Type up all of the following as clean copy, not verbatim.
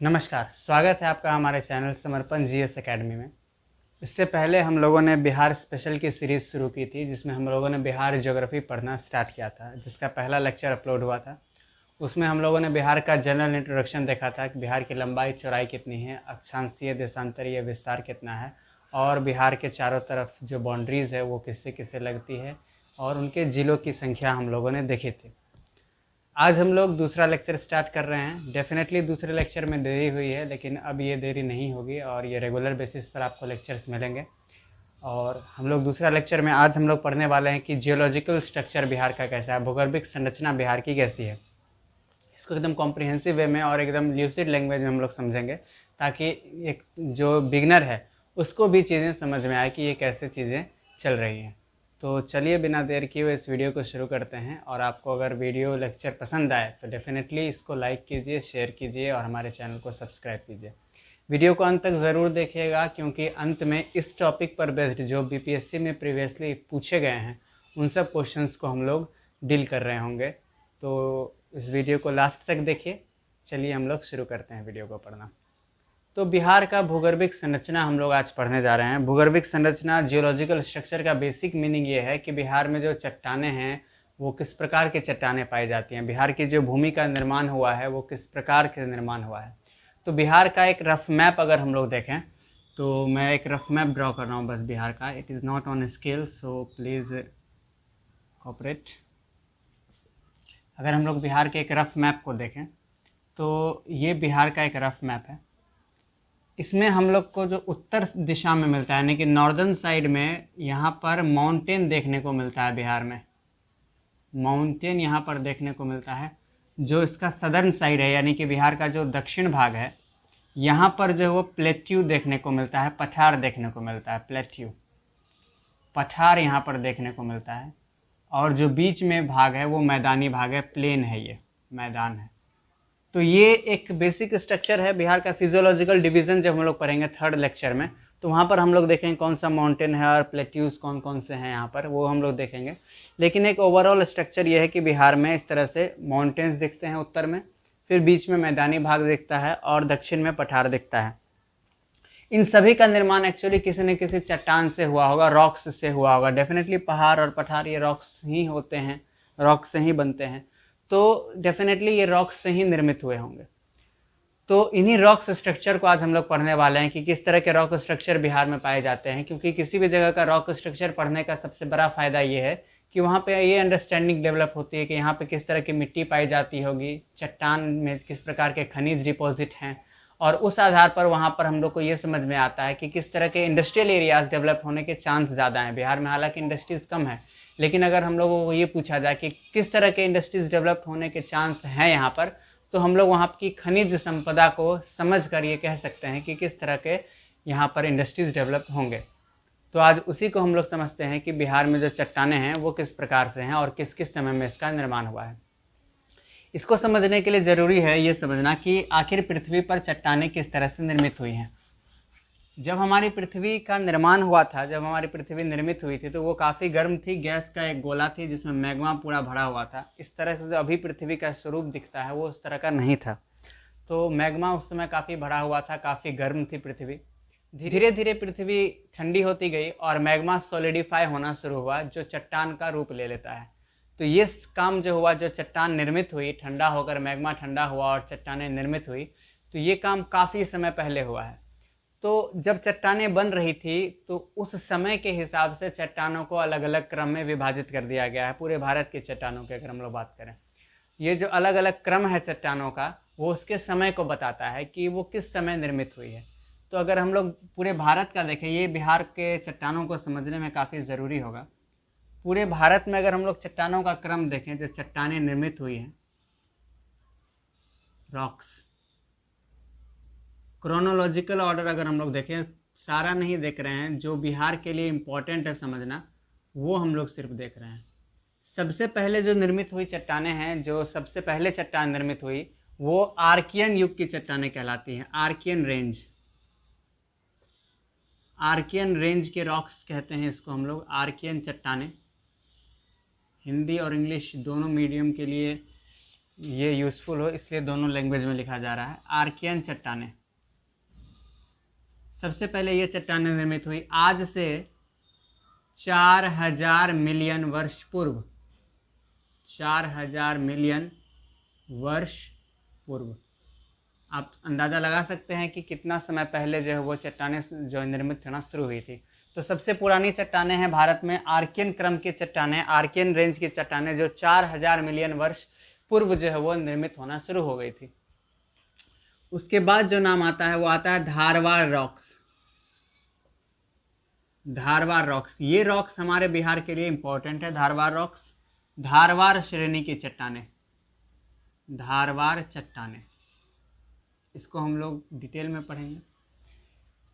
नमस्कार, स्वागत है आपका हमारे चैनल समर्पण जीएस एकेडमी में। इससे पहले हम लोगों ने बिहार स्पेशल की सीरीज़ शुरू की थी, जिसमें हम लोगों ने बिहार ज्योग्राफी पढ़ना स्टार्ट किया था, जिसका पहला लेक्चर अपलोड हुआ था। उसमें हम लोगों ने बिहार का जनरल इंट्रोडक्शन देखा था कि बिहार की लंबाई चौड़ाई कितनी है, अक्षांशीय देशांतरीय विस्तार कितना है, और बिहार के चारों तरफ जो बाउंड्रीज़ है वो किससे किससे लगती है, और उनके ज़िलों की संख्या हम लोगों ने देखी थी। आज हम लोग दूसरा लेक्चर स्टार्ट कर रहे हैं। डेफिनेटली दूसरे लेक्चर में देरी हुई है, लेकिन अब ये देरी नहीं होगी और ये रेगुलर बेसिस पर आपको लेक्चर्स मिलेंगे। और हम लोग दूसरा लेक्चर में आज हम लोग पढ़ने वाले हैं कि जियोलॉजिकल स्ट्रक्चर बिहार का कैसा है, भूगर्भिक संरचना बिहार की कैसी है। इसको एकदम कॉम्प्रिहेंसिव वे में और एकदम ल्यूसिड लैंग्वेज में हम लोग समझेंगे, ताकि एक जो बिगनर है उसको भी चीज़ें समझ में आए कि ये कैसे चीज़ें चल रही हैं। तो चलिए बिना देर किए हुए इस वीडियो को शुरू करते हैं। और आपको अगर वीडियो लेक्चर पसंद आए तो डेफिनेटली इसको लाइक कीजिए, शेयर कीजिए और हमारे चैनल को सब्सक्राइब कीजिए। वीडियो को अंत तक ज़रूर देखिएगा, क्योंकि अंत में इस टॉपिक पर बेस्ड जो बीपीएससी में प्रीवियसली पूछे गए हैं उन सब क्वेश्चंस को हम लोग डील कर रहे होंगे। तो इस वीडियो को लास्ट तक देखिए। चलिए हम लोग शुरू करते हैं वीडियो को पढ़ना। तो बिहार का भूगर्भिक संरचना हम लोग आज पढ़ने जा रहे हैं। भूगर्भिक संरचना जियोलॉजिकल स्ट्रक्चर का बेसिक मीनिंग ये है कि बिहार में जो चट्टानें हैं वो किस प्रकार की चट्टानें पाई जाती हैं, बिहार की जो भूमि का निर्माण हुआ है वो किस प्रकार के निर्माण हुआ है। तो बिहार का एक रफ मैप अगर हम लोग देखें, तो मैं एक रफ मैप ड्रॉ कर रहा हूँ बस बिहार का। It is not on scale, so please cooperate. अगर हम लोग बिहार के एक रफ मैप को देखें तो ये बिहार का एक रफ मैप है। इसमें हम लोग को जो उत्तर दिशा में मिलता है, यानी कि नॉर्दर्न साइड में, यहाँ पर माउंटेन देखने को मिलता है। बिहार में माउंटेन यहाँ पर देखने को मिलता है। जो इसका सदर्न साइड है, यानी कि बिहार का जो दक्षिण भाग है, यहाँ पर जो वो प्लेट्यू देखने को मिलता है, पठार देखने को मिलता है। प्लेट्यू पठार यहाँ पर देखने को मिलता है। और जो बीच में भाग है वो मैदानी भाग है, प्लेन है, ये मैदान है। तो ये एक बेसिक स्ट्रक्चर है बिहार का। फिजियोलॉजिकल डिवीज़न जब हम लोग पढ़ेंगे थर्ड लेक्चर में, तो वहाँ पर हम लोग देखेंगे कौन सा माउंटेन है और प्लेट्यूज कौन कौन से हैं यहाँ पर, वो हम लोग देखेंगे। लेकिन एक ओवरऑल स्ट्रक्चर ये है कि बिहार में इस तरह से माउंटेन्स दिखते हैं उत्तर में, फिर बीच में मैदानी भाग दिखता है और दक्षिण में पठार दिखता है। इन सभी का निर्माण एक्चुअली किसी न किसी चट्टान से हुआ होगा, रॉक्स से हुआ होगा। डेफिनेटली पहाड़ और पठार ये रॉक्स ही होते हैं, रॉक से ही बनते हैं। तो डेफिनेटली ये रॉक्स से ही निर्मित हुए होंगे। तो इन्हीं रॉक स्ट्रक्चर को आज हम लोग पढ़ने वाले हैं कि किस तरह के रॉक स्ट्रक्चर बिहार में पाए जाते हैं। क्योंकि किसी भी जगह का रॉक स्ट्रक्चर पढ़ने का सबसे बड़ा फ़ायदा ये है कि वहाँ पे ये अंडरस्टैंडिंग डेवलप होती है कि यहाँ पे किस तरह की मिट्टी पाई जाती होगी, चट्टान में किस प्रकार के खनिज डिपॉजिट हैं, और उस आधार पर वहाँ पर हम लोग को ये समझ में आता है कि किस तरह के इंडस्ट्रियल एरियाज़ डेवलप होने के चांस ज़्यादा हैं बिहार में। हालांकि इंडस्ट्रीज़ कम है, लेकिन अगर हम लोगों को ये पूछा जाए कि किस तरह के इंडस्ट्रीज़ डेवलप होने के चांस हैं यहाँ पर, तो हम लोग वहाँ की खनिज संपदा को समझ कर ये कह सकते हैं कि किस तरह के यहाँ पर इंडस्ट्रीज़ डेवलप होंगे। तो आज उसी को हम लोग समझते हैं कि बिहार में जो चट्टानें हैं वो किस प्रकार से हैं और किस किस समय में इसका निर्माण हुआ है। इसको समझने के लिए ज़रूरी है ये समझना कि आखिर पृथ्वी पर चट्टानें किस तरह से निर्मित हुई हैं। जब हमारी पृथ्वी का निर्माण हुआ था, जब हमारी पृथ्वी निर्मित हुई थी, तो वो काफ़ी गर्म थी, गैस का एक गोला थी जिसमें मैग्मा पूरा भरा हुआ था। इस तरह से जो अभी पृथ्वी का स्वरूप दिखता है वो उस तरह का नहीं था। तो मैग्मा उस समय काफ़ी भरा हुआ था, काफ़ी गर्म थी पृथ्वी। धीरे धीरे पृथ्वी ठंडी होती गई और मैग्मा सॉलिडिफाई होना शुरू हुआ, जो चट्टान का रूप ले लेता है। तो ये काम जो हुआ, जो चट्टान निर्मित हुई, ठंडा होकर मैग्मा ठंडा हुआ और चट्टानें निर्मित हुई, तो ये काम काफ़ी समय पहले हुआ है। तो जब चट्टानें बन रही थी तो उस समय के हिसाब से चट्टानों को अलग अलग क्रम में विभाजित कर दिया गया है। पूरे भारत की चट्टानों की अगर हम लोग बात करें, ये जो अलग अलग क्रम है चट्टानों का, वो उसके समय को बताता है कि वो किस समय निर्मित हुई है। तो अगर हम लोग पूरे भारत का देखें, ये बिहार के चट्टानों को समझने में काफ़ी ज़रूरी होगा। पूरे भारत में अगर हम लोग चट्टानों का क्रम देखें, जो चट्टानें निर्मित हुई हैं, रॉक्स, क्रोनोलॉजिकल ऑर्डर अगर हम लोग देखें, सारा नहीं देख रहे हैं, जो बिहार के लिए इम्पोर्टेंट है समझना वो हम लोग सिर्फ देख रहे हैं। सबसे पहले जो निर्मित हुई चट्टानें हैं, जो सबसे पहले चट्टान निर्मित हुई, वो आर्कियन युग की चट्टानें कहलाती हैं। आर्कियन रेंज, आर्कियन रेंज के रॉक्स कहते हैं इसको हम लोग, आर्कियन चट्टानें। हिंदी और इंग्लिश दोनों मीडियम के लिए ये यूज़फुल हो इसलिए दोनों लैंग्वेज में लिखा जा रहा है। आर्कियन चट्टानें, सबसे पहले ये चट्टानें निर्मित हुई आज से 4000 मिलियन वर्ष पूर्व। 4000 मिलियन वर्ष पूर्व। आप अंदाज़ा लगा सकते हैं कि कितना समय पहले जो है वो चट्टानें जो निर्मित होना शुरू हुई थी। तो सबसे पुरानी चट्टानें हैं भारत में आर्कियन क्रम की चट्टानें, आर्कियन रेंज की चट्टानें, जो 4000 मिलियन वर्ष पूर्व जो है वो निर्मित होना शुरू हो गई थी। उसके बाद जो नाम आता है वो आता है धारवाड़ रॉक्स। धारवाड़ रॉक्स, ये रॉक्स हमारे बिहार के लिए इंपॉर्टेंट है। धारवाड़ रॉक्स, धारवाड़ श्रेणी की चट्टानें, धारवाड़ चट्टानें, इसको हम लोग डिटेल में पढ़ेंगे।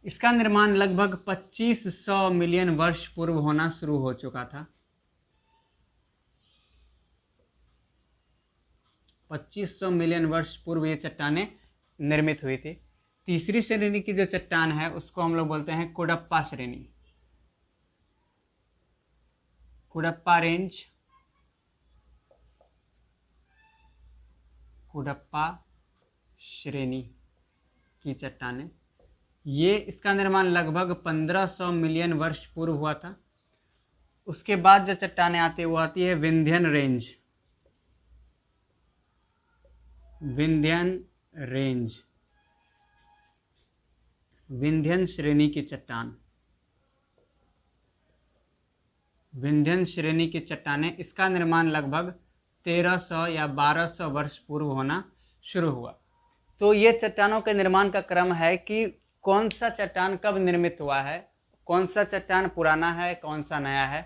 इसका निर्माण लगभग 2500 मिलियन वर्ष पूर्व होना शुरू हो चुका था। 2500 मिलियन वर्ष पूर्व ये चट्टानें निर्मित हुई थी। तीसरी श्रेणी की जो चट्टान है उसको हम लोग बोलते हैं कुडप्पा श्रेणी, कुडप्पा रेंज, कुडप्पा श्रेणी की चट्टानें। ये इसका निर्माण लगभग 1500 मिलियन वर्ष पूर्व हुआ था। उसके बाद जो चट्टानें आती है वो आती है विंध्यन रेंज, विंध्यन रेंज, विंध्यन श्रेणी की चट्टान, विंध्यन श्रेणी की चट्टानें। इसका निर्माण लगभग 1300 या 1200 वर्ष पूर्व होना शुरू हुआ। तो ये चट्टानों के निर्माण का क्रम है कि कौन सा चट्टान कब निर्मित हुआ है, कौन सा चट्टान पुराना है, कौन सा नया है,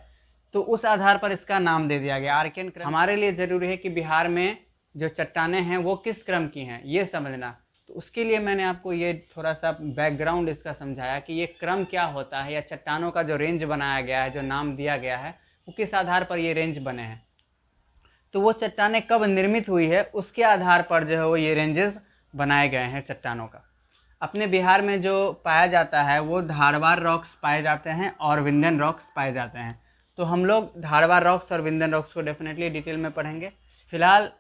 तो उस आधार पर इसका नाम दे दिया गया आर्कियन क्रम। हमारे लिए ज़रूरी है कि बिहार में जो चट्टानें हैं वो किस क्रम की हैं ये समझना। तो उसके लिए मैंने आपको ये थोड़ा सा बैकग्राउंड इसका समझाया कि ये क्रम क्या होता है, या चट्टानों का जो रेंज बनाया गया है, जो नाम दिया गया है, वो किस आधार पर ये रेंज बने हैं। तो वो चट्टानें कब निर्मित हुई है उसके आधार पर जो है वो ये रेंजेस बनाए गए हैं चट्टानों का। अपने बिहार में जो पाया जाता है वो धारवाड़ रॉक्स पाए जाते हैं और विंध्यन रॉक्स पाए जाते हैं। तो हम लोग धारवाड़ रॉक्स और विंध्यन रॉक्स को डेफिनेटली डिटेल में पढ़ेंगे। फिलहाल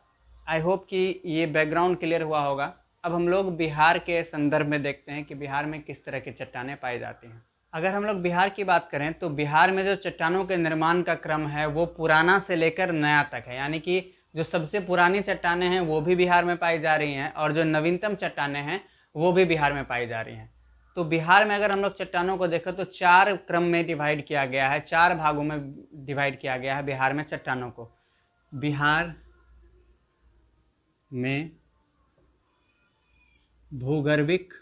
आई होप कि ये बैकग्राउंड क्लियर हुआ होगा। अब हम लोग बिहार के संदर्भ में देखते हैं कि बिहार में किस तरह की चट्टानें पाई जाती हैं। अगर हम लोग बिहार की बात करें तो बिहार में जो चट्टानों के निर्माण का क्रम है वो पुराना से लेकर नया तक है, यानी कि जो सबसे पुरानी चट्टानें हैं वो भी बिहार में पाई जा रही हैं और जो नवीनतम चट्टानें हैं वो भी बिहार में पाई जा रही हैं। तो बिहार में अगर हम लोग चट्टानों को देखें तो 4 क्रम में डिवाइड किया गया है, 4 भागों में डिवाइड किया गया है बिहार में चट्टानों को। बिहार में भूगर्भिक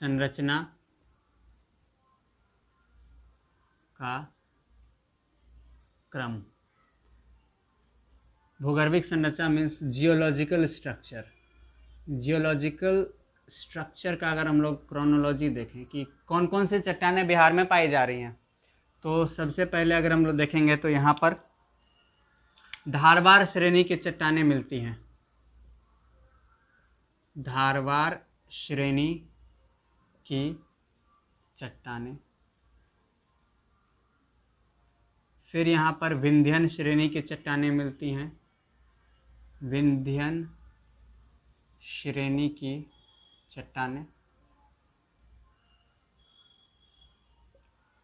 संरचना का क्रम, भूगर्भिक संरचना means geological structure. Geological structure का अगर हम लोग क्रोनोलॉजी देखें कि कौन कौन से चट्टानें बिहार में पाई जा रही हैं, तो सबसे पहले अगर हम लोग देखेंगे तो यहाँ पर धारवाड़ श्रेणी की चट्टानें मिलती हैं। धारवाड़ श्रेणी की चट्टानें। फिर यहाँ पर विंध्यन श्रेणी की चट्टानें मिलती हैं, विंध्यन श्रेणी की चट्टानें।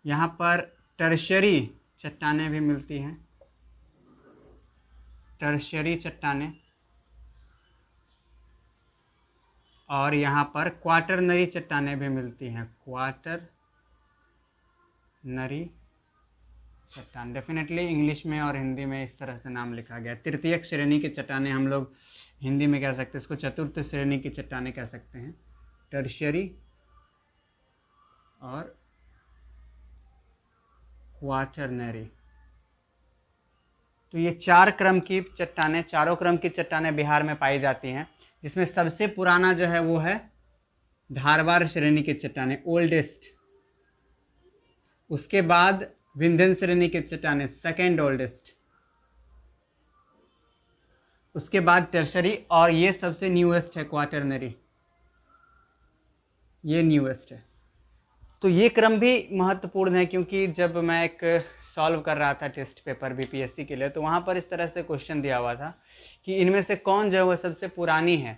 यहाँ पर टर्शियरी चट्टानें भी मिलती हैं, टर्शियरी चट्टानें। और यहाँ पर क्वाटरनरी चट्टानें भी मिलती हैं, क्वाटरनरी चट्टान। डेफिनेटली इंग्लिश में और हिंदी में इस तरह से नाम लिखा गया। तृतीयक श्रेणी की चट्टानें हम लोग हिंदी में कह सकते हैं, इसको चतुर्थ श्रेणी की चट्टानें कह सकते हैं, टर्शियरी और क्वाटरनरी। तो ये 4 क्रम की चट्टानें, चारों क्रम की चट्टानें बिहार में पाई जाती हैं, जिसमें सबसे पुराना जो है वो है धारवाड़ श्रेणी की चट्टानें, ओल्डेस्ट। उसके बाद विंध्यन श्रेणी की चट्टानें, सेकेंड ओल्डेस्ट। उसके बाद टर्शरी, और ये सबसे न्यूएस्ट है क्वाटरनरी, ये न्यूएस्ट है। तो ये क्रम भी महत्वपूर्ण है क्योंकि जब मैं एक सॉल्व कर रहा था टेस्ट पेपर बीपीएससी के लिए, तो वहाँ पर इस तरह से क्वेश्चन दिया हुआ था कि इनमें से कौन जो है वो सबसे पुरानी है।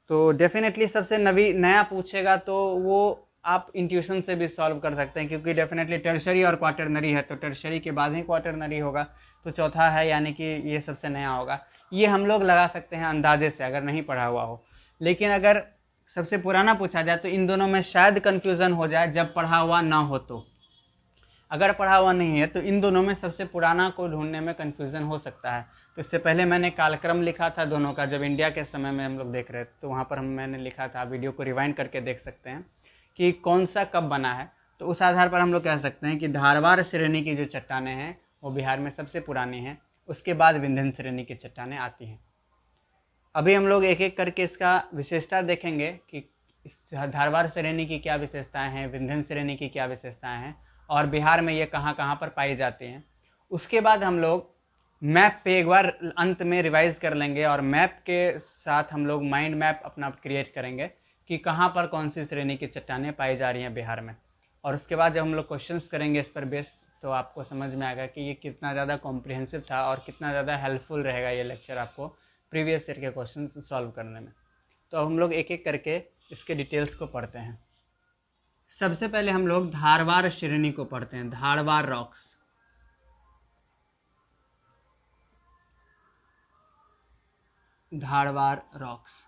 तो डेफिनेटली सबसे नया पूछेगा तो वो आप इंट्यूशन से भी सॉल्व कर सकते हैं, क्योंकि डेफिनेटली टर्शरी और क्वाटरनरी है, तो टर्शरी के बाद ही क्वाटरनरी होगा, तो चौथा है, यानी कि ये सबसे नया होगा। ये हम लोग लगा सकते हैं अंदाजे से, अगर नहीं पढ़ा हुआ हो। लेकिन अगर सबसे पुराना पूछा जाए तो इन दोनों में शायद कन्फ्यूज़न हो जाए जब पढ़ा हुआ ना हो तो। अगर पढ़ा हुआ नहीं है तो इन दोनों में सबसे पुराना को ढूंढने में कन्फ्यूज़न हो सकता है। तो इससे पहले मैंने कालक्रम लिखा था दोनों का, जब इंडिया के समय में हम लोग देख रहे थे, तो वहाँ पर मैंने लिखा था, वीडियो को रिवाइंड करके देख सकते हैं कि कौन सा कब बना है। तो उस आधार पर हम लोग कह सकते हैं कि धारवाड़ श्रेणी की जो चट्टानें हैं वो बिहार में सबसे पुरानी हैं, उसके बाद विंध्य श्रेणी की चट्टानें आती हैं। अभी हम लोग एक एक करके इसका विशेषता देखेंगे कि इस धारवाड़ श्रेणी की क्या विशेषताएं हैं, विंध्य श्रेणी की क्या विशेषताएं हैं, और बिहार में ये कहाँ कहाँ पर पाई जाती हैं। उसके बाद हम लोग मैप पे एक बार अंत में रिवाइज कर लेंगे, और मैप के साथ हम लोग माइंड मैप अपना क्रिएट करेंगे कि कहाँ पर कौन सी श्रेणी की चट्टानें पाई जा रही हैं बिहार में। और उसके बाद जब हम लोग क्वेश्चंस करेंगे इस पर बेस, तो आपको समझ में आएगा कि ये कितना ज़्यादा कॉम्प्रिहेंसिव था और कितना ज़्यादा हेल्पफुल रहेगा ये लेक्चर आपको प्रीवियस ईयर के क्वेश्चन सॉल्व करने में। तो हम लोग एक एक करके इसके डिटेल्स को पढ़ते हैं। सबसे पहले हम लोग धारवाड़ श्रेणी को पढ़ते हैं, धारवाड़ रॉक्स। धारवाड़ रॉक्स।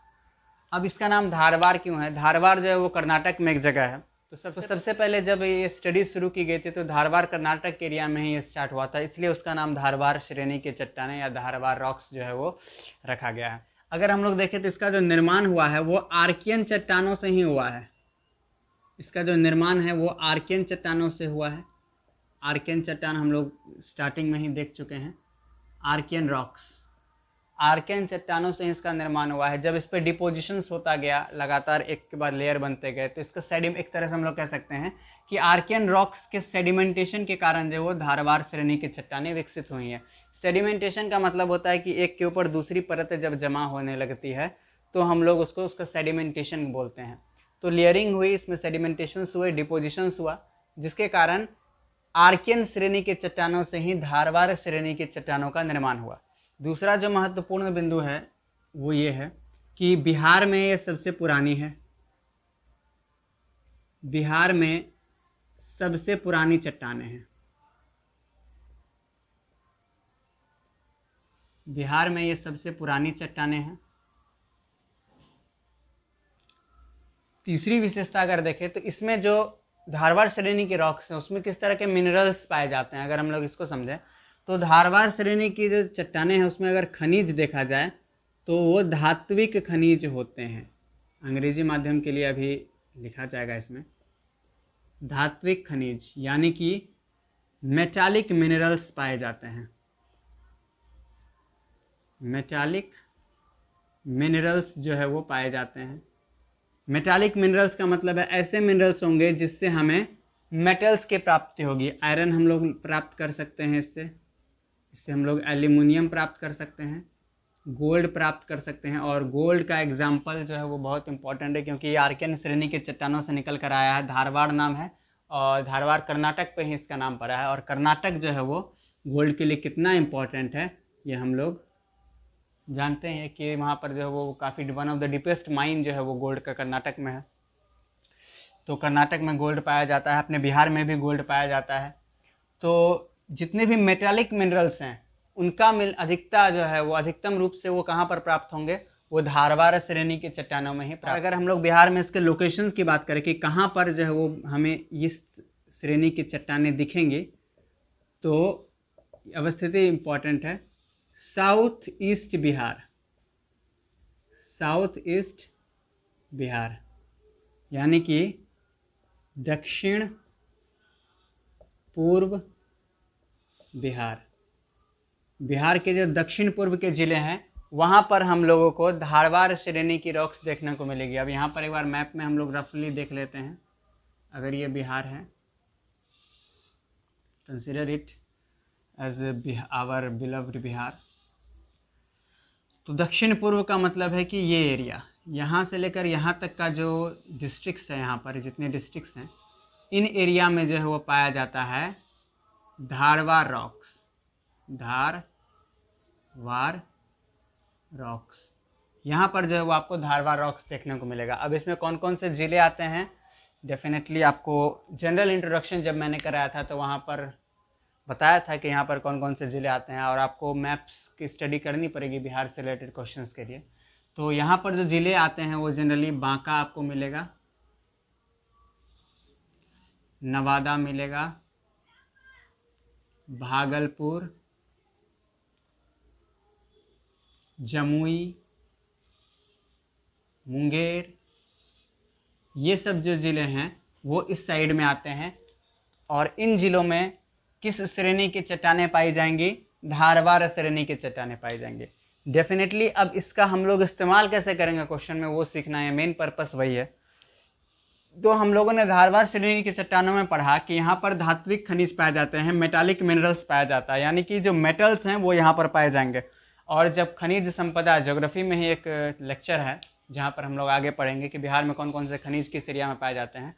अब इसका नाम धारवाड़ क्यों है? धारवाड़ जो है वो कर्नाटक में एक जगह है। तो सबसे पहले जब ये स्टडी शुरू की गई थी तो धारवाड़ कर्नाटक के एरिया में ही ये स्टार्ट हुआ था, इसलिए उसका नाम धारवाड़ श्रेणी के चट्टानें या धारवाड़ रॉक्स जो है वो रखा गया है। अगर हम लोग देखें तो इसका जो निर्माण हुआ है वो आर्कियन चट्टानों से ही हुआ है। इसका जो निर्माण है वो आर्कियन चट्टानों से हुआ है। आर्कियन चट्टान हम लोग स्टार्टिंग में ही देख चुके हैं, आर्कियन रॉक्स। आर्कियन चट्टानों से इसका निर्माण हुआ है। जब इस पर डिपोजिशंस होता गया, लगातार एक के बाद लेयर बनते गए, तो इसका एक तरह से हम लोग कह सकते हैं कि आर्कियन रॉक्स के सेडिमेंटेशन के कारण जो वो धारवाड़ श्रेणी की चट्टानें विकसित हुई हैं। सेडिमेंटेशन का मतलब होता है कि एक के ऊपर दूसरी परत जब जमा होने लगती है तो हम लोग उसका सेडिमेंटेशन बोलते हैं। तो लेयरिंग हुई, इसमें सेडिमेंटेशंस हुए, डिपोजिशंस हुआ, जिसके कारण आर्कियन श्रेणी के चट्टानों से ही धारवाड़ श्रेणी की चट्टानों का निर्माण हुआ। दूसरा जो महत्वपूर्ण बिंदु है वो ये है कि बिहार में ये सबसे पुरानी है। बिहार में सबसे पुरानी चट्टानें हैं। बिहार में ये सबसे पुरानी चट्टानें हैं। तीसरी विशेषता अगर देखें तो इसमें जो धारवाड़ श्रेणी के रॉक्स हैं उसमें किस तरह के मिनरल्स पाए जाते हैं, अगर हम लोग इसको समझें तो धारवाड़ श्रेणी की जो चट्टानें हैं उसमें अगर खनिज देखा जाए तो वो धात्विक खनिज होते हैं। अंग्रेजी माध्यम के लिए अभी लिखा जाएगा इसमें धात्विक खनिज, यानी कि मेटालिक मिनरल्स पाए जाते हैं। मेटालिक मिनरल्स जो है वो पाए जाते हैं। मेटालिक मिनरल्स का मतलब है ऐसे मिनरल्स होंगे जिससे हमें मेटल्स की प्राप्ति होगी। आयरन हम लोग प्राप्त कर सकते हैं इससे हम लोग एल्यूमिनियम प्राप्त कर सकते हैं, गोल्ड प्राप्त कर सकते हैं। और गोल्ड का एग्जाम्पल जो है वो बहुत इंपॉर्टेंट है, क्योंकि ये आर्कियन श्रेणी के चट्टानों से निकल कर आया है। धारवाड़ नाम है और धारवाड़ कर्नाटक पे ही इसका नाम पड़ा है, और कर्नाटक जो है वो गोल्ड के लिए कितना इम्पोर्टेंट है ये हम लोग जानते हैं कि वहाँ पर जो है वो काफ़ी one of the deepest mine जो है वो गोल्ड का कर्नाटक में है। तो कर्नाटक में गोल्ड पाया जाता है, अपने बिहार में भी गोल्ड पाया जाता है। तो जितने भी मेटालिक मिनरल्स हैं उनका अधिकता जो है वो अधिकतम रूप से वो कहाँ पर प्राप्त होंगे, वो धारवाड़ श्रेणी के चट्टानों में ही प्राप्त। अगर हम लोग बिहार में इसके लोकेशंस की बात करें कि कहाँ पर जो है वो हमें इस श्रेणी की चट्टानें दिखेंगी, तो अवस्थिति इम्पॉर्टेंट है। South east Bihar, south east Bihar यानी कि दक्षिण पूर्व बिहार। बिहार के जो दक्षिण पूर्व के ज़िले हैं वहाँ पर हम लोगों को धारवाड़ श्रेणी की रॉक्स देखने को मिलेगी। अब यहाँ पर एक बार मैप में हम लोग रफली देख लेते हैं। अगर ये बिहार है, consider it as our beloved Bihar. तो दक्षिण पूर्व का मतलब है कि ये एरिया, यहाँ से लेकर यहाँ तक का जो डिस्ट्रिक्ट्स है, यहाँ पर जितने डिस्ट्रिक्ट्स हैं इन एरिया में जो है वो पाया जाता है धारवार रॉक्स, धारवार रॉक्स, यहाँ पर जो है वो आपको धारवार रॉक्स देखने को मिलेगा। अब इसमें कौन कौन से ज़िले आते हैं, डेफिनेटली आपको जनरल इंट्रोडक्शन जब मैंने कराया था तो वहाँ पर बताया था कि यहाँ पर कौन कौन से ज़िले आते हैं, और आपको मैप्स की स्टडी करनी पड़ेगी बिहार से रिलेटेड क्वेश्चंस के लिए। तो यहाँ पर जो ज़िले आते हैं वो जनरली बांका आपको मिलेगा, नवादा मिलेगा, भागलपुर, जमुई, मुंगेर, ये सब जो ज़िले हैं वो इस साइड में आते हैं। और इन ज़िलों में किस श्रेणी की चट्टानें पाई जाएंगी, धारवार श्रेणी की चट्टानें पाई जाएंगी। डेफिनेटली अब इसका हम लोग इस्तेमाल कैसे करेंगे क्वेश्चन में, वो सीखना है, मेन पर्पस वही है। तो हम लोगों ने धारवार श्रेणी की चट्टानों में पढ़ा कि यहाँ पर धात्विक खनिज पाए जाते हैं, मेटालिक मिनरल्स पाया जाता है, यानी कि जो मेटल्स हैं वो यहाँ पर पाए जाएंगे। और जब खनिज संपदा, ज्योग्राफी में ही एक लेक्चर है जहाँ पर हम लोग आगे पढ़ेंगे कि बिहार में कौन कौन से खनिज किस एरिया में पाए जाते हैं,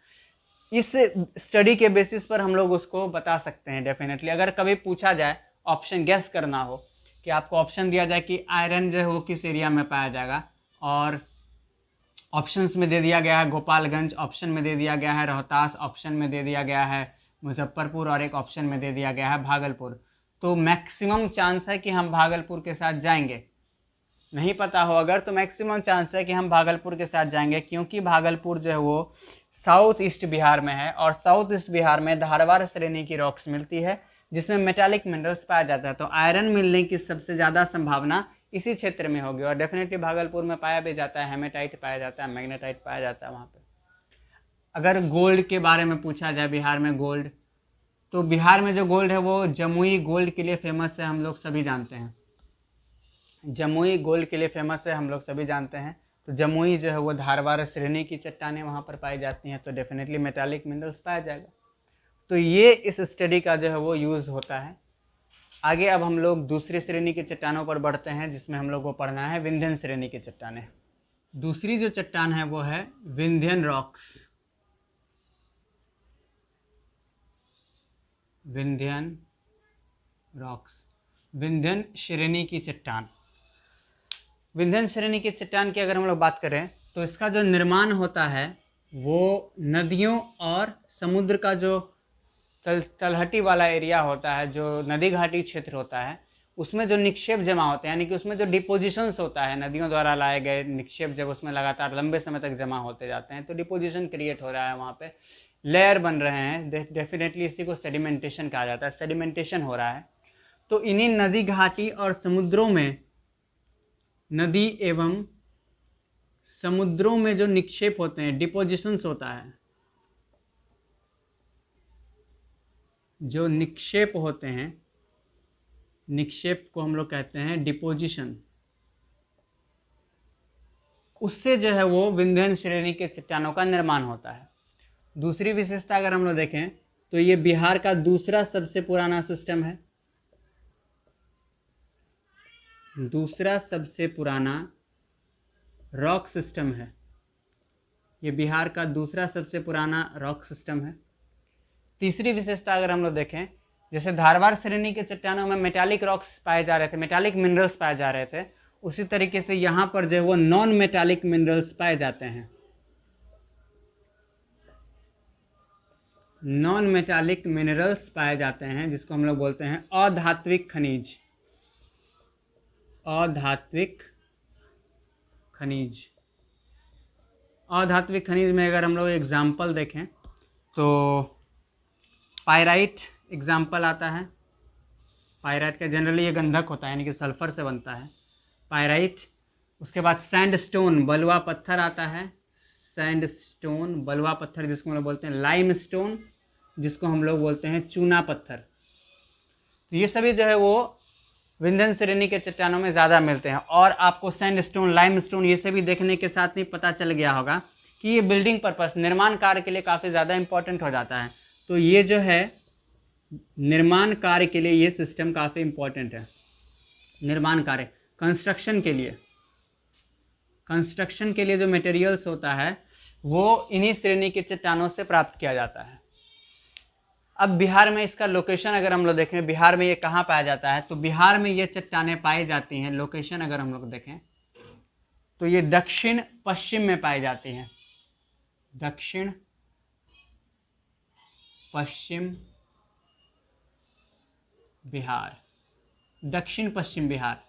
इस स्टडी के बेसिस पर हम लोग उसको बता सकते हैं। डेफिनेटली अगर कभी पूछा जाए, ऑप्शन गेस करना हो कि आपको ऑप्शन दिया जाए कि आयरन जो है वो किस एरिया में पाया जाएगा, और ऑप्शंस में दे दिया गया है गोपालगंज, ऑप्शन में दे दिया गया है रोहतास, ऑप्शन में दे दिया गया है मुजफ्फरपुर, और एक ऑप्शन में दे दिया गया है भागलपुर, तो मैक्सिमम चांस है कि हम भागलपुर के साथ जाएंगे। नहीं पता हो अगर तो मैक्सिमम चांस है कि हम भागलपुर के साथ जाएंगे, क्योंकि भागलपुर जो है वो साउथ ईस्ट बिहार में है, और साउथ ईस्ट बिहार में धारवार श्रेणी की रॉक्स मिलती है जिसमें मेटालिक मिनरल्स पाया जाता है। तो आयरन मिलने की सबसे ज़्यादा संभावना इसी क्षेत्र में होगी, और डेफिनेटली भागलपुर में पाया भी जाता है, हेमेटाइट पाया जाता है, मैग्नेटाइट पाया जाता है वहाँ पे। अगर गोल्ड के बारे में पूछा जाए, बिहार में गोल्ड, तो बिहार में जो गोल्ड है वो जमुई गोल्ड के लिए फेमस है, हम लोग सभी जानते हैं। जमुई गोल्ड के लिए फेमस है, हम लोग सभी जानते हैं। तो जमुई जो है वो धारवार श्रेणी की चट्टानें वहाँ पर पाई जाती हैं, तो डेफिनेटली मेटालिक मिनरल्स पाया जाएगा। तो ये इस स्टडी का जो है वो यूज़ होता है। आगे अब हम लोग दूसरी श्रेणी की चट्टानों पर बढ़ते हैं, जिसमें हम लोग को पढ़ना है विंध्यन श्रेणी की चट्टानें। दूसरी जो चट्टान है वो है विंध्यन रॉक्स, विंध्यन रॉक्स, विंध्यन श्रेणी की चट्टान। विंध्यन श्रेणी की चट्टान की अगर हम लोग बात करें तो इसका जो निर्माण होता है वो नदियों और समुद्र का जो तलहटी वाला एरिया होता है, जो नदी घाटी क्षेत्र होता है, उसमें जो निक्षेप जमा होते हैं, यानी कि उसमें जो डिपोजिशंस होता है, नदियों द्वारा लाए गए निक्षेप जब उसमें लगातार लंबे समय तक जमा होते जाते हैं तो डिपोजिशन क्रिएट हो रहा है, वहाँ पे लेयर बन रहे हैं। डेफिनेटली इसी को सेडिमेंटेशन कहा जाता है, सेडिमेंटेशन हो रहा है। तो इन्हीं नदी घाटी और समुद्रों में, नदी एवं समुद्रों में जो निक्षेप होते हैं, डिपोजिशंस होता है, जो निक्षेप होते हैं, निक्षेप को हम लोग कहते हैं डिपोजिशन, उससे जो है वो विंध्यन श्रेणी के चट्टानों का निर्माण होता है। दूसरी विशेषता अगर हम लोग देखें तो ये बिहार का दूसरा सबसे पुराना सिस्टम है, दूसरा सबसे पुराना रॉक सिस्टम है, ये बिहार का दूसरा सबसे पुराना रॉक सिस्टम है। तीसरी विशेषता अगर हम लोग देखें, जैसे धारवार श्रेणी के चट्टानों में मेटालिक रॉक्स पाए जा रहे थे, मेटालिक मिनरल्स पाए जा रहे थे, उसी तरीके से यहाँ पर जो है वो नॉन मेटालिक मिनरल्स पाए जाते हैं, नॉन मेटालिक मिनरल्स पाए जाते हैं, जिसको हम लोग बोलते हैं अधात्विक खनिज, अधात्विक खनिज। अधात्विक खनिज में अगर हम लोग एग्जाम्पल देखें तो पायराइट एग्जाम्पल आता है। पायराइट का जनरली ये गंधक होता है, यानी कि सल्फर से बनता है पायराइट। उसके बाद सैंडस्टोन, बलुआ पत्थर आता है, सैंडस्टोन बलुआ पत्थर, जिसको हम लोग बोलते हैं लाइमस्टोन, जिसको हम लोग बोलते हैं चूना पत्थर। तो ये सभी जो है वो विंध्यन श्रेणी के चट्टानों में ज़्यादा मिलते हैं। और आपको सैंडस्टोन, लाइमस्टोन ये सभी देखने के साथ ही पता चल गया होगा कि ये बिल्डिंग पर्पस, निर्माण कार्य के लिए काफ़ी ज़्यादा इंपॉर्टेंट हो जाता है। तो ये जो है निर्माण कार्य के लिए ये सिस्टम काफ़ी इंपॉर्टेंट है। निर्माण कार्य, कंस्ट्रक्शन के लिए, कंस्ट्रक्शन के लिए जो मटेरियल्स होता है वो इन्हीं श्रेणी के चट्टानों से प्राप्त किया जाता है। अब बिहार में इसका लोकेशन अगर हम लोग देखें, बिहार में ये कहाँ पाया जाता है, तो बिहार में ये चट्टानें पाई जाती हैं, लोकेशन अगर हम लोग देखें तो ये दक्षिण पश्चिम में पाई जाती हैं, दक्षिण पश्चिम बिहार, दक्षिण पश्चिम बिहार,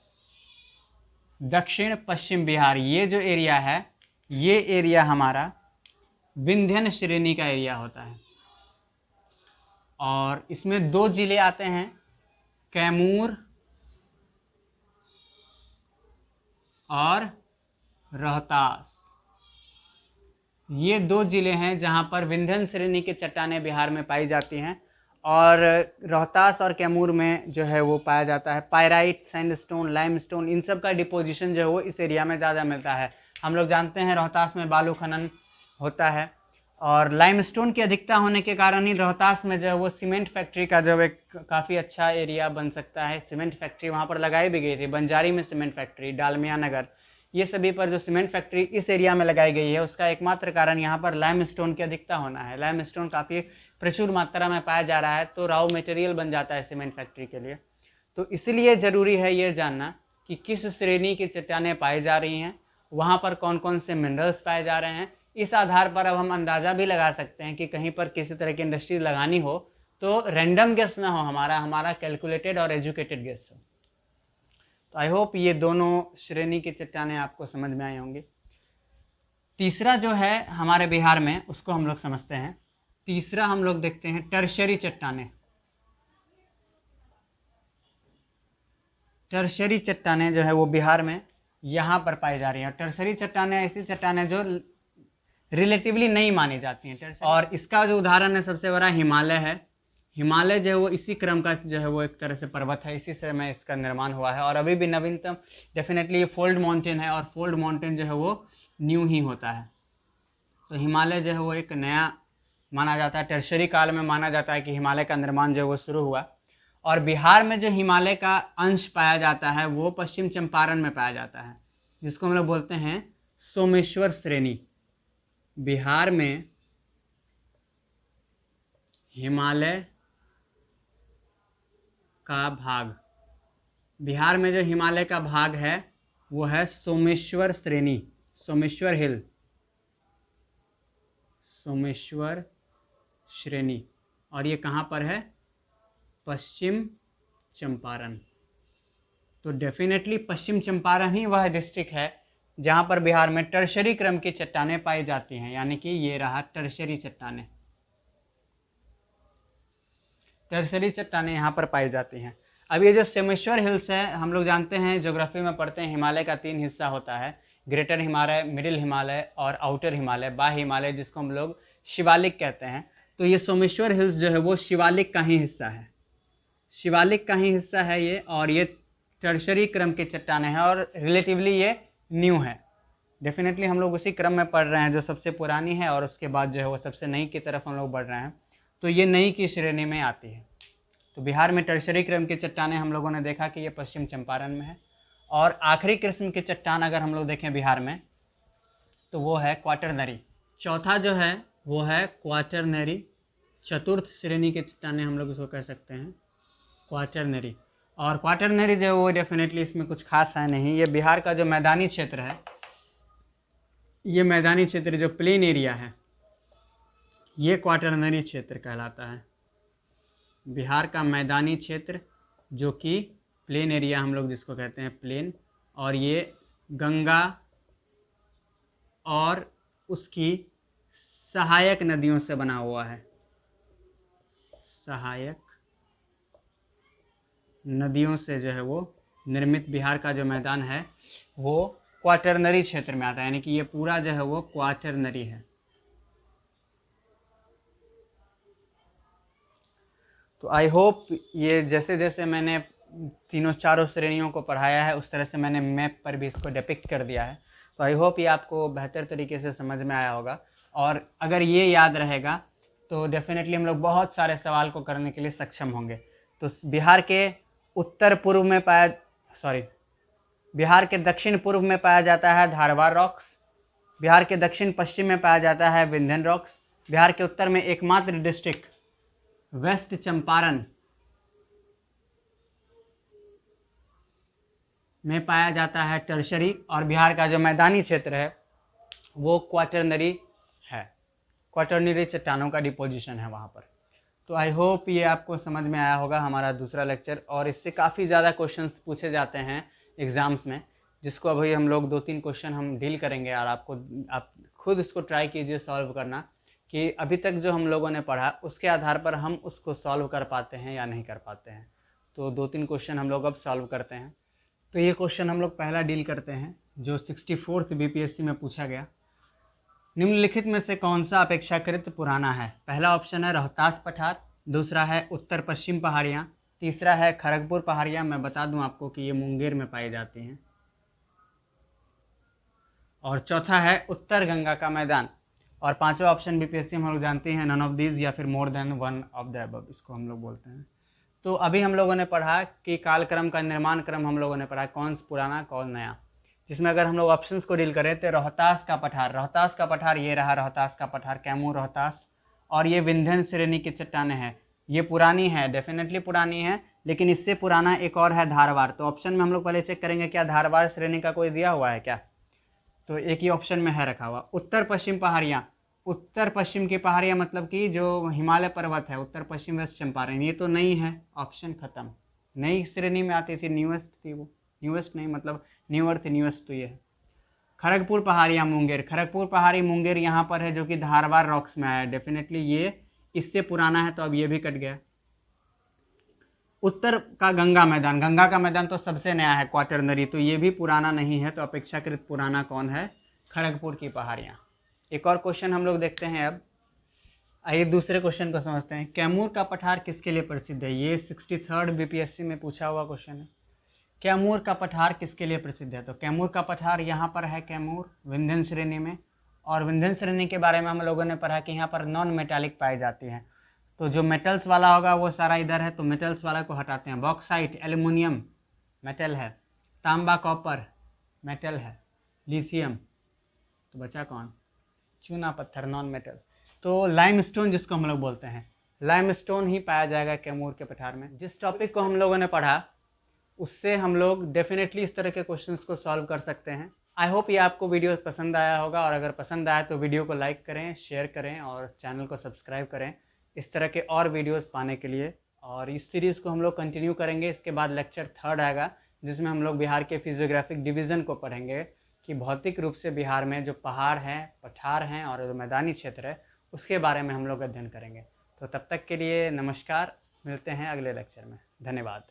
दक्षिण पश्चिम बिहार। ये जो एरिया है, ये एरिया हमारा विंध्यन श्रेणी का एरिया होता है, और इसमें 2 जिले आते हैं, कैमूर और रोहतास। ये 2 जिले हैं जहां पर विंध्यन श्रेणी की चट्टानें बिहार में पाई जाती हैं, और रोहतास और कैमूर में जो है वो पाया जाता है पायराइट, सैंडस्टोन, लाइमस्टोन, इन सब का डिपोजिशन जो है वो इस एरिया में ज़्यादा मिलता है। हम लोग जानते हैं रोहतास में बालू खनन होता है, और लाइमस्टोन की अधिकता होने के कारण ही रोहतास में जो है वो सीमेंट फैक्ट्री का जो एक काफ़ी अच्छा एरिया बन सकता है। सीमेंट फैक्ट्री वहाँ पर लगाई भी गई थी, बंजारी में सीमेंट फैक्ट्री, डालमिया नगर, ये सभी पर जो सीमेंट फैक्ट्री इस एरिया में लगाई गई है, उसका एकमात्र कारण यहाँ पर लाइमस्टोन की अधिकता होना है। लाइमस्टोन काफ़ी प्रचुर मात्रा में पाया जा रहा है, तो रॉ मटेरियल बन जाता है सीमेंट फैक्ट्री के लिए। तो इसलिए ज़रूरी है ये जानना कि किस श्रेणी की चट्टानें पाई जा रही हैं, वहाँ पर कौन कौन से मिनरल्स पाए जा रहे हैं। इस आधार पर अब हम अंदाज़ा भी लगा सकते हैं कि कहीं पर किसी तरह की इंडस्ट्री लगानी हो तो रैंडम गेस ना हो, हमारा कैलकुलेटेड और एजुकेटेड गेस हो। तो आई होप ये दोनों श्रेणी की चट्टानें आपको समझ में आई होंगी। तीसरा जो है हमारे बिहार में, उसको हम लोग समझते हैं। तीसरा हम लोग देखते हैं टर्शरी चट्टानें। टर्शरी चट्टानें जो है वो बिहार में यहाँ पर पाई जा रही हैं। टर्शरी चट्टानें ऐसी चट्टानें जो रिलेटिवली नहीं मानी जाती हैं, और इसका जो उदाहरण है सबसे बड़ा हिमालय है। हिमालय जो है वो इसी क्रम का जो है वो एक तरह से पर्वत है, इसी समय इसका निर्माण हुआ है, और अभी भी नवीनतम डेफिनेटली ये फोल्ड माउंटेन है, और फोल्ड माउंटेन जो है वो न्यू ही होता है। तो हिमालय जो है वो एक नया माना जाता है, टर्शरी काल में माना जाता है कि हिमालय का निर्माण जो है वो शुरू हुआ। और बिहार में जो हिमालय का अंश पाया जाता है वो पश्चिम चंपारण में पाया जाता है, जिसको हम लोग बोलते हैं सोमेश्वर श्रेणी। बिहार में हिमालय का भाग, बिहार में जो हिमालय का भाग है वो है सोमेश्वर श्रेणी, सोमेश्वर हिल, सोमेश्वर श्रेणी, और ये कहाँ पर है, पश्चिम चंपारण। तो डेफिनेटली पश्चिम चंपारण ही वह डिस्ट्रिक्ट है जहाँ पर बिहार में टर्शरी क्रम की चट्टानें पाई जाती हैं, यानी कि ये रहा टर्शरी चट्टानें। टर्शरी चट्टानें यहाँ पर पाई जाती हैं। अब ये जो सोमेश्वर हिल्स है, हम लोग जानते हैं, ज्योग्राफी में पढ़ते हैं, हिमालय का 3 हिस्सा होता है, ग्रेटर हिमालय, मिडिल हिमालय और आउटर हिमालय, बाह्य हिमालय, जिसको हम लोग शिवालिक कहते हैं। तो ये सोमेश्वर हिल्स जो है वो शिवालिक का ही हिस्सा है, शिवालिक का ही हिस्सा है ये, और ये टर्शरी क्रम की चट्टानें हैं, और रिलेटिवली ये न्यू है। डेफिनेटली हम लोग उसी क्रम में पढ़ रहे हैं जो सबसे पुरानी है, और उसके बाद जो है वो सबसे नई की तरफ हम लोग बढ़ रहे हैं, तो ये नई की श्रेणी में आती है। तो बिहार में टर्शरी क्रम की चट्टानें हम लोगों ने देखा कि ये पश्चिम चंपारण में है। और आखिरी किस्म की चट्टान अगर हम लोग देखें बिहार में, तो वो है क्वाटरनरी। चौथा जो है वो है क्वाटरनरी, चतुर्थ श्रेणी की चट्टानें हम लोग इसको कह सकते हैं, क्वाटरनरी। और क्वाटरनरी जो है वो डेफिनेटली इसमें कुछ खास है नहीं, ये बिहार का जो मैदानी क्षेत्र है, ये मैदानी क्षेत्र जो प्लेन एरिया है, ये क्वाटरनरी क्षेत्र कहलाता है। बिहार का मैदानी क्षेत्र जो कि प्लेन एरिया हम लोग जिसको कहते हैं प्लेन, और ये गंगा और उसकी सहायक नदियों से बना हुआ है, सहायक नदियों से जो है वो निर्मित बिहार का जो मैदान है वो क्वाटरनरी क्षेत्र में आता है, यानी कि ये पूरा जो है वो क्वाटरनरी है। तो आई होप ये जैसे जैसे मैंने तीनों चारों श्रेणियों को पढ़ाया है, उस तरह से मैंने मैप पर भी इसको डिपिक्ट कर दिया है। तो आई होप ये आपको बेहतर तरीके से समझ में आया होगा, और अगर ये याद रहेगा तो डेफिनेटली हम लोग बहुत सारे सवाल को करने के लिए सक्षम होंगे। तो बिहार के उत्तर पूर्व में बिहार के दक्षिण पूर्व में पाया जाता है धारवाड़ रॉक्स, बिहार के दक्षिण पश्चिम में पाया जाता है विंध्यन रॉक्स, बिहार के उत्तर में एकमात्र डिस्ट्रिक्ट वेस्ट चंपारण में पाया जाता है टर्शरी, और बिहार का जो मैदानी क्षेत्र है वो क्वाटरनरी है। क्वाटरनरी चट्टानों का डिपोजिशन है वहाँ पर। तो आई होप ये आपको समझ में आया होगा हमारा दूसरा लेक्चर, और इससे काफ़ी ज़्यादा क्वेश्चंस पूछे जाते हैं एग्ज़ाम्स में, जिसको अभी हम लोग 2-3 क्वेश्चन हम डील करेंगे। और आप खुद इसको ट्राई कीजिए सॉल्व करना, कि अभी तक जो हम लोगों ने पढ़ा उसके आधार पर हम उसको सॉल्व कर पाते हैं या नहीं कर पाते हैं। तो 2-3 क्वेश्चन हम लोग अब सॉल्व करते हैं। तो ये क्वेश्चन हम लोग पहला डील करते हैं, जो 64th BPSC में पूछा गया। निम्नलिखित में से कौन सा अपेक्षाकृत पुराना है? पहला ऑप्शन है रोहतास पठार, दूसरा है उत्तर पश्चिम पहाड़ियाँ, तीसरा है खड़गपुर पहाड़ियाँ। मैं बता दूं आपको कि ये मुंगेर में पाई जाती हैं, और चौथा है उत्तर गंगा का मैदान, और पांचवा ऑप्शन BPSC हम लोग जानते हैं नन ऑफ दीज या फिर more than one of the above, इसको हम लोग बोलते हैं। तो अभी हम लोगों ने पढ़ा कि कालक्रम का निर्माण क्रम हम लोगों ने पढ़ा, कौन पुराना कौन नया, जिसमें अगर हम लोग ऑप्शंस को डील करें तो रोहतास का पठार ये रहा, रोहतास का पठार, कैमूर रोहतास, और ये विंध्य श्रेणी की चट्टानें हैं। ये पुरानी है, डेफिनेटली पुरानी है, लेकिन इससे पुराना एक और है धारवाड़। तो ऑप्शन में हम लोग पहले चेक करेंगे क्या धारवाड़ श्रेणी का कोई दिया हुआ है क्या, तो एक ही ऑप्शन में है रखा हुआ। उत्तर पश्चिम पहाड़ियाँ, उत्तर पश्चिम की पहाड़ियाँ मतलब कि जो हिमालय पर्वत है, उत्तर पश्चिम वेस्ट चंपारण, ये तो नई है, ऑप्शन खत्म। नई श्रेणी में आती थी, न्यूएस्ट थी वो, न्यूएस्ट नहीं मतलब न्यूअर थी, न्यूएस्ट तो ये है। खड़गपुर पहाड़ियाँ मुंगेर, खड़गपुर पहाड़ी मुंगेर यहाँ पर है, जो कि धारवाड़ रॉक्स में है, डेफिनेटली ये इससे पुराना है, तो अब ये भी कट गया। उत्तर का गंगा मैदान, गंगा का मैदान तो सबसे नया है, क्वाटरनरी, तो ये भी पुराना नहीं है, तो अपेक्षाकृत पुराना कौन है? खड़गपुर की पहाड़ियाँ। एक और क्वेश्चन हम लोग देखते हैं अब। आइए दूसरे क्वेश्चन को समझते हैं। कैमूर का पठार किसके लिए प्रसिद्ध है? ये 63rd BPSC में पूछा हुआ क्वेश्चन है। कैमूर का पठार किसके लिए प्रसिद्ध है? तो कैमूर का पठार यहाँ पर है, कैमूर विंध्य श्रेणी में, और विंध्य श्रेणी के बारे में हम लोगों ने पढ़ा कि यहाँ पर नॉन मेटालिक पाई जाती है। तो जो मेटल्स वाला होगा वो सारा इधर है, तो मेटल्स वाला को हटाते हैं। बॉक्साइट एल्युमिनियम मेटल है, तांबा कॉपर मेटल है, लिथियम, तो बचा कौन? चूना पत्थर, नॉन मेटल। तो लाइमस्टोन जिसको हम लोग बोलते हैं, लाइमस्टोन ही पाया जाएगा कैमूर के पठार में। जिस टॉपिक को हम लोगों ने पढ़ा उससे हम लोग डेफिनेटली इस तरह के क्वेश्चंस को सॉल्व कर सकते हैं। आई होप ये आपको वीडियो पसंद आया होगा, और अगर पसंद आया तो वीडियो को लाइक करें, शेयर करें, और चैनल को सब्सक्राइब करें इस तरह के और वीडियोस पाने के लिए। और इस सीरीज़ को हम लोग कंटिन्यू करेंगे। इसके बाद लेक्चर 3 आएगा, जिसमें हम लोग बिहार के फिजियोग्राफिक डिवीज़न को पढ़ेंगे कि भौतिक रूप से बिहार में जो पहाड़ हैं, पठार हैं, और जो मैदानी क्षेत्र है उसके बारे में हम लोग अध्ययन करेंगे। तो तब तक के लिए नमस्कार, मिलते हैं अगले लेक्चर में। धन्यवाद।